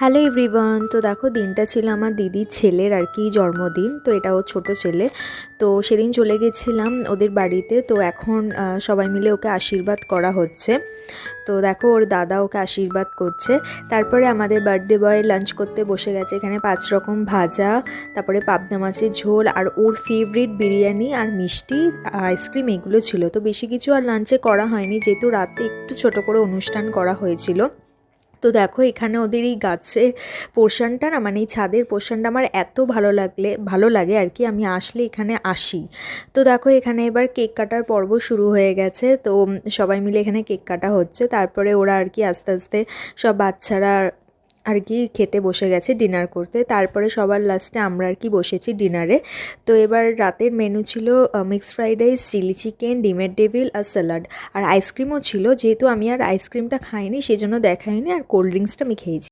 Hello everyone. তো দেখো দিনটা ছিল আমার দিদির ছেলের আর কি জন্মদিন। তো এটা ওর ছোটো ছেলে। তো সেদিন চলে গেছিলাম ওদের বাড়িতে। তো এখন সবাই মিলে ওকে আশীর্বাদ করা হচ্ছে। তো দেখো ওর দাদা ওকে আশীর্বাদ করছে। তারপরে আমাদের বার্থডে বয় লাঞ্চ করতে বসে গেছে। এখানে 5 রকম ভাজা, তারপরে পাবদা মাছের ঝোল, আর ওর ফেভারিট বিরিয়ানি আর মিষ্টি আইসক্রিম এগুলো ছিল। তো বেশি কিছু আর লাঞ্চে করা হয়নি, যেহেতু রাতে একটু ছোট করে অনুষ্ঠান করা হয়েছিল। তো দেখো এখানে ওদের এই গাছের পোর্শনটা না, মানে এই ছাদের পোর্শনটা আমার এত ভালো লাগে আর কি, আমি আসলে এখানে আসি। তো দেখো এখানে এবার কেক কাটার পর্ব শুরু হয়ে গেছে। তো সবাই মিলে এখানে কেক কাটা হচ্ছে। তারপরে ওরা আর কি আস্তে আস্তে সব বাচ্চারা আর কি খেতে বসে গেছে ডিনার করতে। তারপরে সবার লাস্টে আমরা আর কি বসেছি ডিনারে। তো এবার রাতের মেনু ছিল mixed fried rice, chilli chicken, ডিমের ডেভিল আর স্যালাড। আর আইসক্রিমও ছিল, যেহেতু আমি আর আইসক্রিমটা খাইনি সেজন্য দেখাইনি, আর কোল্ড ড্রিঙ্কসটা আমি খেয়েছি।